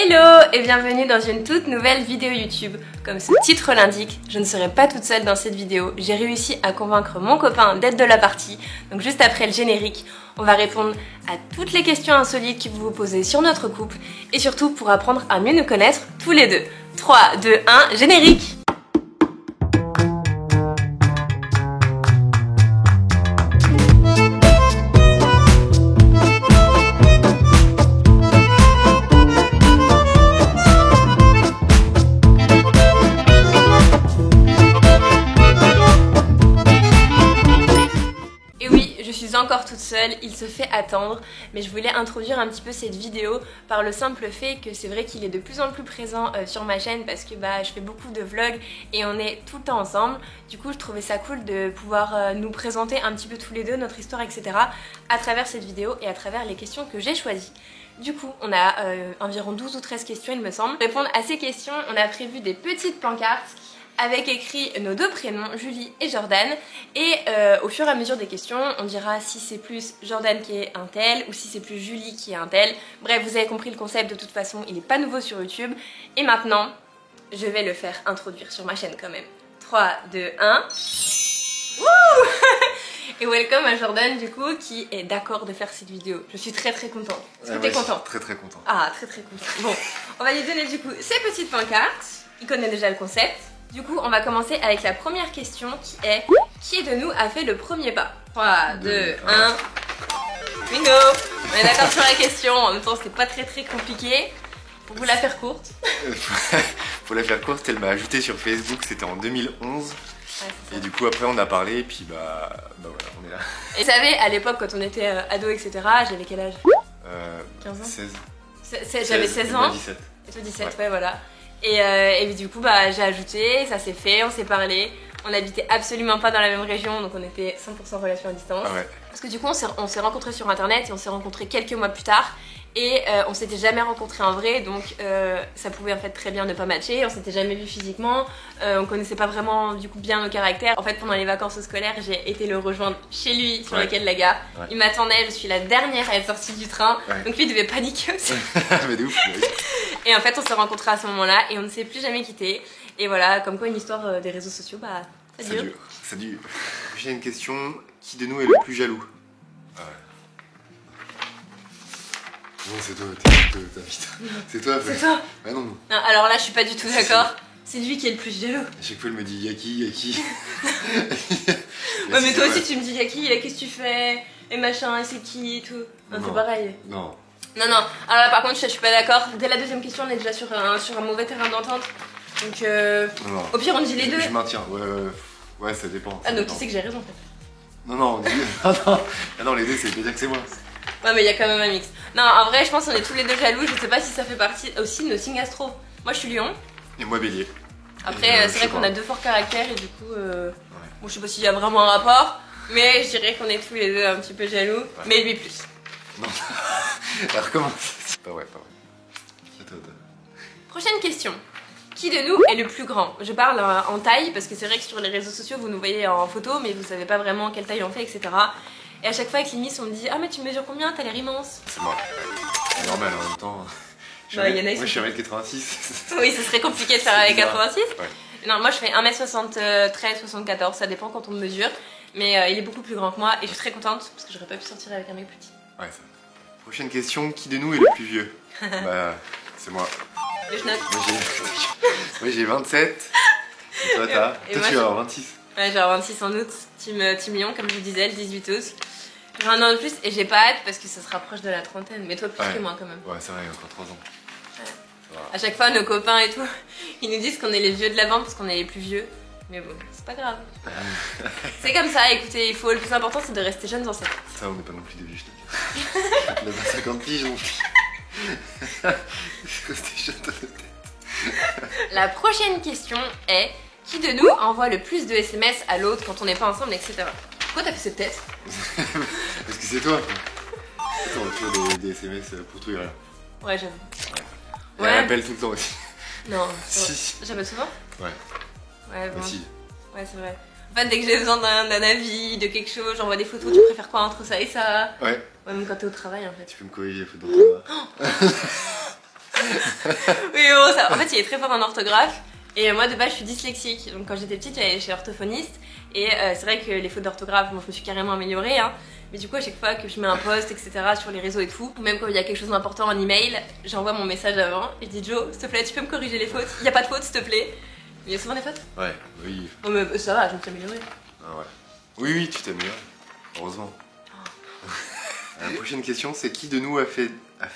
Hello et bienvenue dans une toute nouvelle vidéo YouTube. Comme ce titre l'indique, je ne serai pas toute seule dans cette vidéo. J'ai réussi à convaincre mon copain d'être de la partie. Donc juste après le générique, on va répondre à toutes les questions insolites que vous vous posez sur notre couple et surtout pour apprendre à mieux nous connaître tous les deux. 3, 2, 1, générique! Encore toute seule, il se fait attendre, mais je voulais introduire un petit peu cette vidéo par le simple fait que c'est vrai qu'il est de plus en plus présent sur ma chaîne parce que je fais beaucoup de vlogs et on est tout le temps ensemble. Du coup je trouvais ça cool de pouvoir nous présenter un petit peu tous les deux notre histoire, etc. à travers cette vidéo et à travers les questions que j'ai choisies. Du coup, on a environ 12 ou 13 questions il me semble. Pour répondre à ces questions, on a prévu des petites pancartes avec écrit nos deux prénoms, Julie et Jordan, et au fur et à mesure des questions, on dira si c'est plus Jordan qui est un tel ou si c'est plus Julie qui est un tel. Bref, vous avez compris le concept de toute façon, il n'est pas nouveau sur YouTube. Et maintenant, je vais le faire introduire sur ma chaîne quand même. 3, 2, 1. Wouh Et welcome à Jordan du coup qui est d'accord de faire cette vidéo. Je suis très contente. Est-ce que t'es content? Très content. Ah, très content. Bon, on va lui donner du coup ces petites pancartes. Il connaît déjà le concept. Du coup, on va commencer avec la première question qui est: qui de nous a fait le premier pas? 3, 2, 1. Bingo! On est d'accord sur la question, en même temps c'est pas très compliqué. Pour vous la faire courte. Pour la faire courte, elle m'a ajouté sur Facebook, c'était en 2011. Ouais, et du coup après on a parlé et puis voilà, on est là. Et vous savez, à l'époque quand on était ado etc, j'avais quel âge? 15 ans? 16. J'avais 16 ans. 17. Et toi 17, ouais voilà. Et du coup j'ai ajouté, ça s'est fait, on s'est parlé. On n'habitait absolument pas dans la même région, donc on était 100% relation à distance. Ah ouais. Parce que du coup on s'est rencontrés sur internet et on s'est rencontrés quelques mois plus tard. Et on s'était jamais rencontrés en vrai, donc ça pouvait en fait très bien ne pas matcher. On s'était jamais vu physiquement, on connaissait pas vraiment du coup bien nos caractères. En fait pendant les vacances scolaires j'ai été le rejoindre chez lui sur le quai de la gare. Ouais. Il m'attendait, je suis la dernière à être sortie du train, donc lui il devait paniquer aussi. Mais de ouf. Et en fait on s'est rencontrés à ce moment-là et on ne s'est plus jamais quittés. Et voilà, comme quoi une histoire des réseaux sociaux, ça dure. Ça dure. J'ai une question, qui de nous est le plus jaloux? Non, c'est toi, c'est toi. C'est toi. Bah non. Non, alors là je suis pas du tout d'accord. C'est lui qui est le plus jaloux. À chaque fois elle me dit Yaki. Ouais mais toi aussi tu me dis Yaki, qu'est-ce que tu fais? Et machin, et c'est qui et tout. Non, c'est pareil. Non. Alors là par contre je suis pas d'accord. Dès la deuxième question on est déjà sur un mauvais terrain d'entente. Donc au pire on dit les deux. Je maintiens, ouais ça dépend. Donc tu sais que j'ai raison en fait. Non, les deux c'est déjà que c'est moi. Ouais mais il y a quand même un mix. Non en vrai je pense qu'on est tous les deux jaloux, je sais pas si ça fait partie aussi de nos signes astro. Moi je suis lion. Et moi bélier. Après c'est vrai qu'on a deux forts caractères et du coup bon je sais pas s'il y a vraiment un rapport, mais je dirais qu'on est tous les deux un petit peu jaloux, mais lui plus. Non. Alors comment ça? Pas vrai. Prochaine question. Qui de nous est le plus grand? Je parle en taille parce que c'est vrai que sur les réseaux sociaux vous nous voyez en photo mais vous savez pas vraiment quelle taille on fait, etc. Et à chaque fois avec Limis on me dit: ah mais tu mesures combien? T'as l'air immense. C'est moi. C'est normal en même temps. Moi je suis 1m86. Oui ce serait compliqué de faire avec 86. Ouais. Non moi je fais 1m73, 74, ça dépend quand on me mesure. Mais il est beaucoup plus grand que moi et je suis très contente parce que j'aurais pas pu sortir avec un mec plus petit. Ouais ça. Prochaine question, qui de nous est le plus vieux? C'est moi. Le schnock. Moi j'ai 27. Et toi tu vas avoir 26. Ouais je vais avoir 26 en août. Team Lyon comme je vous disais, le 18 août. J'ai un an de plus et j'ai pas hâte parce que ça se rapproche de la trentaine. Mais toi plus que moi quand même. Ouais c'est vrai, encore 3 ans. Ouais. À chaque fois nos copains et tout, ils nous disent qu'on est les vieux de la bande parce qu'on est les plus vieux. Mais bon, c'est pas grave. C'est comme ça, écoutez, le plus important c'est de rester jeunes dans cette tête. Ça on n'est pas non plus des vieux, je te dis. On a pas 50 piges non plus. Rester jeune dans cette tête. La prochaine question est: qui de nous envoie le plus de SMS à l'autre quand on n'est pas ensemble, etc. Pourquoi t'as fait cette tête? Parce que c'est toi. On va faire des SMS pour tout et rien. Ouais j'avoue. Ouais. Elle appelle tout le temps aussi. Non, si. J'appelle souvent? Ouais. Ouais bon. Si. Ouais c'est vrai. En fait dès que j'ai besoin d'un avis, de quelque chose, j'envoie des photos, tu préfères quoi entre ça et ça? Ouais. Ouais même quand t'es au travail en fait. Tu peux me corriger les photos dans ton Oui, bon, ça, en fait, il est très fort en orthographe. Et moi, de base, je suis dyslexique. Donc, quand j'étais petite, j'allais chez l'orthophoniste. Et c'est vrai que les fautes d'orthographe, bon, je me suis carrément améliorée. Hein. Mais du coup, à chaque fois que je mets un post, etc., sur les réseaux et tout, ou même quand il y a quelque chose d'important en email, j'envoie mon message avant. Et je dis, Joe, s'il te plaît, tu peux me corriger les fautes? Il n'y a pas de fautes, s'il te plaît. Il y a souvent des fautes? Ouais, oui. Oh, mais ça va, je me suis améliorée. Ah ouais. Oui, oui, tu t'améliores. Heureusement. La prochaine question, c'est qui de nous a fait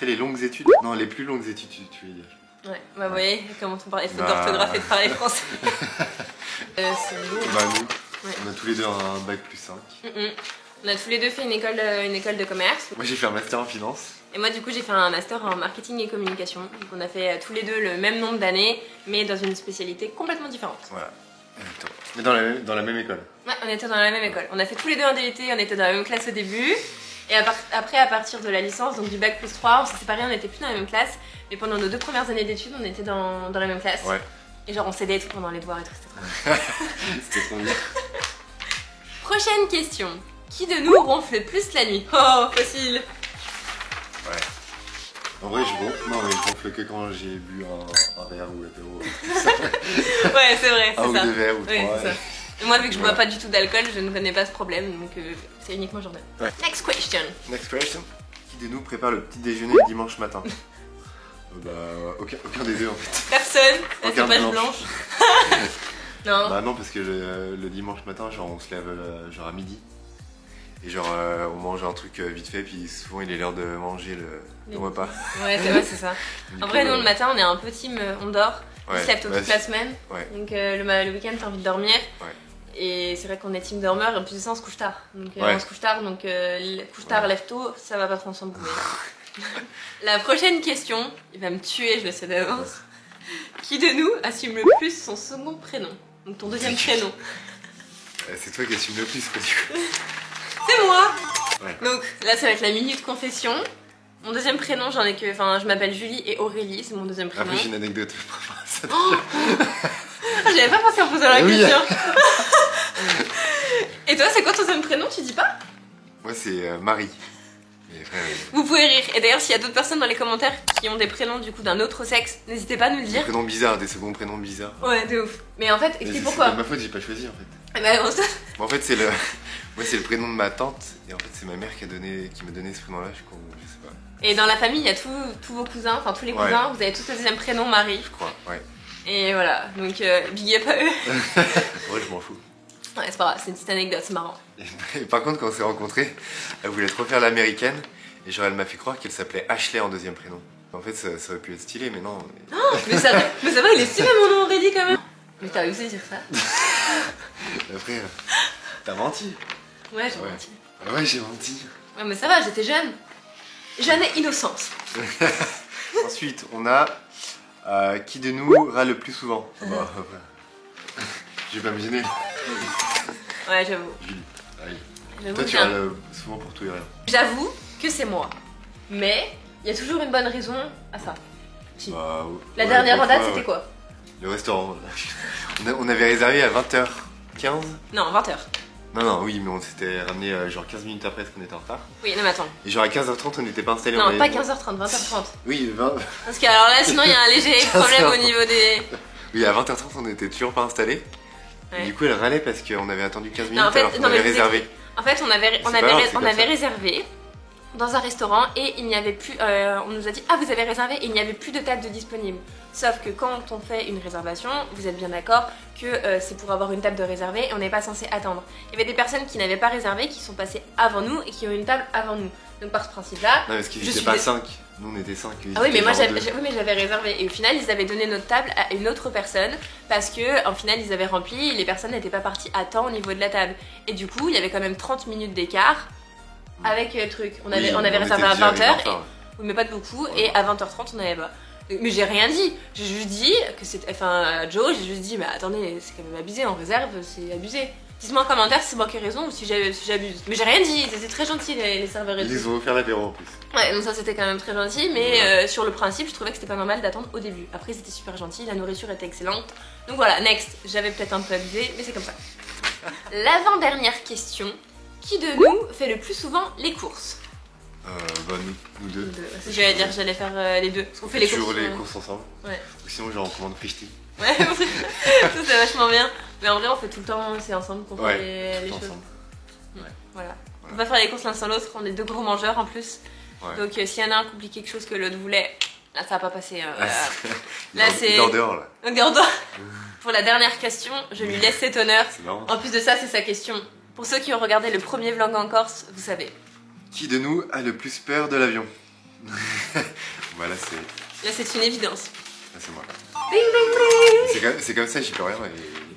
les longues études? Non, les plus longues études, tu veux dire. Ouais, bah vous voyez, comment on parlait de fautes d'orthographe et de parler français. C'est lourd. Bah nous, ouais. On a tous les deux un bac plus 5. On a tous les deux fait une école de commerce. Moi j'ai fait un master en finance. Et moi du coup j'ai fait un master en marketing et communication. Donc on a fait tous les deux le même nombre d'années, mais dans une spécialité complètement différente. Voilà, exactement. Mais dans la même école. Ouais, on était dans la même école. On a fait tous les deux un DUT, on était dans la même classe au début. Et après, à partir de la licence, donc du bac plus 3, on s'est séparés, on n'était plus dans la même classe. Mais pendant nos 2 premières années d'études, on était dans la même classe. Ouais. Et genre on s'aidait et tout pendant les devoirs et tout, c'était trop bien. C'était trop bien. Prochaine question. Qui de nous ronfle le plus la nuit? Oh, facile. Ouais. En vrai, je ronfle que quand j'ai bu un verre ou l'apéro. Ouais, c'est vrai, c'est ça. Un ou 2 verres ou 3. Ouais, c'est ça. Et moi, vu que je bois pas du tout d'alcool, je ne connais pas ce problème, donc c'est uniquement Jordan. Ouais. Next question. Next question. Qui de nous prépare le petit déjeuner le dimanche matin? Bah, aucun des deux en fait. Personne. La Aucun page dimanche. blanche. Non. Bah non, parce que le dimanche matin, genre on se lève genre à midi. Et genre on mange un truc vite fait, puis souvent il est l'heure de manger le repas. Ouais, c'est vrai, c'est ça. En vrai, nous le matin, on est un peu team, on dort. On Ouais, se lève tôt toute la semaine. Ouais. Donc le week-end, t'as envie de dormir. Ouais. Et c'est vrai qu'on est team dormeur, et en plus de ça, on se couche tard. Donc Ouais. on se couche tard, donc couche tard, lève tôt, ça va pas trop ensemble. La prochaine question, il va me tuer, je le sais d'avance. Qui de nous assume le plus son second prénom? Donc ton deuxième prénom. C'est toi qui assume le plus, quoi, du coup. C'est moi. Ouais. Donc là, ça va être la minute confession. Mon deuxième prénom, j'en ai que. Enfin, je m'appelle Julie et Aurélie, c'est mon deuxième prénom. Après, j'ai une anecdote par rapport à ça. Ah, j'avais pas pensé en posant la Oui. question. Et toi, c'est quoi ton deuxième prénom? Tu dis pas? Moi, c'est Marie. Mais frère, Vous pouvez rire. Et d'ailleurs, s'il y a d'autres personnes dans les commentaires qui ont des prénoms du coup d'un autre sexe, n'hésitez pas à nous le des dire. prénoms bizarres, des seconds prénoms bizarres. Ouais, de ouf. Mais en fait, Mais explique c'est pourquoi. pas de ma faute, j'ai pas choisi en fait. Eh ben, bon, ça- Bon, en fait, c'est le. Moi, c'est le prénom de ma tante, et en fait, c'est ma mère qui m'a donné ce prénom-là, je sais pas. Et dans la famille, il y a tous vos cousins, enfin tous les Ouais. cousins, vous avez tous le deuxième prénom Marie. Je crois, ouais. Et voilà, donc big up à eux. Ouais, je m'en fous. Ouais, c'est pas grave, c'est une petite anecdote, c'est marrant. Et par contre, quand on s'est rencontrés, elle voulait trop faire l'américaine, et genre, elle m'a fait croire qu'elle s'appelait Ashley en deuxième prénom. En fait, ça aurait pu être stylé, mais non. Mais ça va, il est stylé mon nom Aurélie quand même. Mais t'as osé dire ça? Après, t'as menti. Ouais, j'ai menti. Ouais, j'ai menti. Ouais, mais ça va, j'étais jeune. Jeune et innocente. Ensuite, on a qui de nous râle le plus souvent? Bah, je vais pas me gêner. Ouais, j'avoue. Julie. Allez. J'avoue Toi, tu bien. râles souvent pour tout et rien. J'avoue que c'est moi. Mais il y a toujours une bonne raison à ça. Si. Bah, La ouais, dernière en parfois, date, c'était ouais. quoi? Le restaurant. On avait réservé à 20h15. Non, 20h. Non, oui, mais on s'était ramené genre 15 minutes après parce qu'on était en retard. Oui, non, mais attends. Et genre à 15h30, on n'était pas installé. Non, pas 15h30, 20h30. Oui, 20... Parce que alors là, sinon, il y a un léger problème au niveau des. oui, à 20h30, on n'était toujours pas installé. Ouais. Et du coup, elle râlait parce qu'on avait attendu 15 minutes Non, en fait, alors qu'on non, mais avait je vous réservé. En fait, on avait pas grave, c'est comme ça. réservé dans un restaurant et il n'y avait plus. On nous a dit ah vous avez réservé et il n'y avait plus de table de disponible. Sauf que quand on fait une réservation, vous êtes bien d'accord que c'est pour avoir une table de réservée et on n'est pas censé attendre. Il y avait des personnes qui n'avaient pas réservé, qui sont passées avant nous et qui ont une table avant nous. Donc par ce principe-là. Non, parce qu'ils je n'étaient suis pas dé- 5. Nous, on était 5. Ah oui, mais moi j'avais réservé et au final ils avaient donné notre table à une autre personne parce que en final ils avaient rempli et les personnes n'étaient pas parties à temps au niveau de la table. Et du coup il y avait quand même 30 minutes d'écart avec le truc. On avait réservé à 20h, oui, mais pas de beaucoup, Ouais. et à 20h30 on n'avait pas. Mais j'ai rien dit, j'ai juste dit que c'était. Enfin, à Joe, j'ai juste dit, mais attendez, c'est quand même abusé, on réserve, c'est abusé. Dites-moi en commentaire si c'est moi qui ai raison ou si j'abuse. Mais j'ai rien dit, c'était très gentil les serveurs et tout. Ils ont offert l'apéro en plus. Ouais, donc ça c'était quand même très gentil, mais sur le principe, je trouvais que c'était pas normal d'attendre au début. Après, c'était super gentil, la nourriture était excellente. Donc voilà, next, j'avais peut-être un peu abusé, mais c'est comme ça. L'avant-dernière question, qui de nous fait le plus souvent les courses? Bah nous deux. C'est ce que j'allais dire, j'allais faire les deux. Parce qu'on fait les courses. Toujours les courses ensemble. Ouais. Ou sinon genre on commande Frishti. Ouais, ça c'est vachement bien. Mais en vrai on fait tout le temps, c'est ensemble qu'on fait les choses. Ensemble. Ouais. Voilà. On va faire les courses l'un sans l'autre, on est deux gros mangeurs en plus. Ouais. Donc s'il y en a un qui oublie quelque chose que l'autre voulait, là ça va pas passer. Là c'est... Il est dehors là. Donc dehors. Pour la dernière question, je lui laisse cet honneur. C'est marrant. En plus de ça, c'est sa question. Pour ceux qui ont regardé le premier vlog en Corse, vous savez. Qui de nous a le plus peur de l'avion? Voilà, c'est... Là c'est une évidence. Là c'est moi. Ding ding ding. C'est comme ça, j'y peux rien.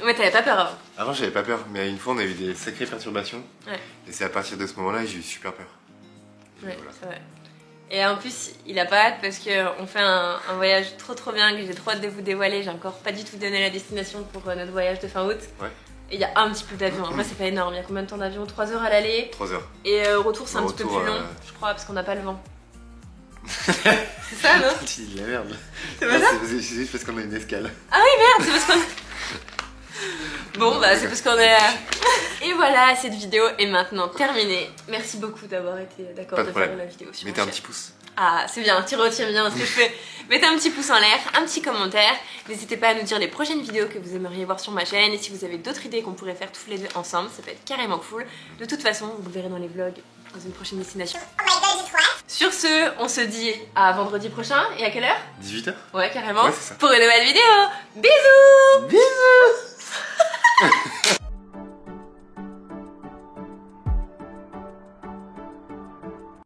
Et... Ouais, t'avais pas peur avant. Avant j'avais pas peur, mais une fois on a eu des sacrées perturbations. Ouais. Et c'est à partir de ce moment-là que j'ai eu super peur. Ouais, voilà. c'est vrai. Et en plus, il a pas hâte parce qu'on fait un voyage trop bien que j'ai trop hâte de vous dévoiler. J'ai encore pas du tout donné la destination pour notre voyage de fin août. Ouais. Et il y a un petit peu d'avion. En vrai, c'est pas énorme. Il y a combien de temps d'avion? 3 heures à l'aller. 3 heures. Et au retour, c'est un petit peu plus long, je crois, parce qu'on n'a pas le vent. C'est ça, non? Tu dis de la merde. C'est pas ça? C'est juste parce qu'on a une escale. Ah oui, merde, c'est parce qu'on... Bon, bah c'est parce qu'on est... Et voilà, cette vidéo est maintenant terminée. Merci beaucoup d'avoir été d'accord de faire la vidéo sur Mettez un petit pouce. Ah, c'est bien, tu retiens bien ce que je fais. Mettez un petit pouce en l'air, un petit commentaire. N'hésitez pas à nous dire les prochaines vidéos que vous aimeriez voir sur ma chaîne. Et si vous avez d'autres idées qu'on pourrait faire tous les deux ensemble, ça peut être carrément cool. De toute façon, vous le verrez dans les vlogs dans une prochaine destination. Oh my god, it's what? Sur ce, on se dit à vendredi prochain. Et à quelle heure? 18h. Ouais, carrément. Ouais, c'est ça. Pour une nouvelle vidéo. Bisous. Bisous.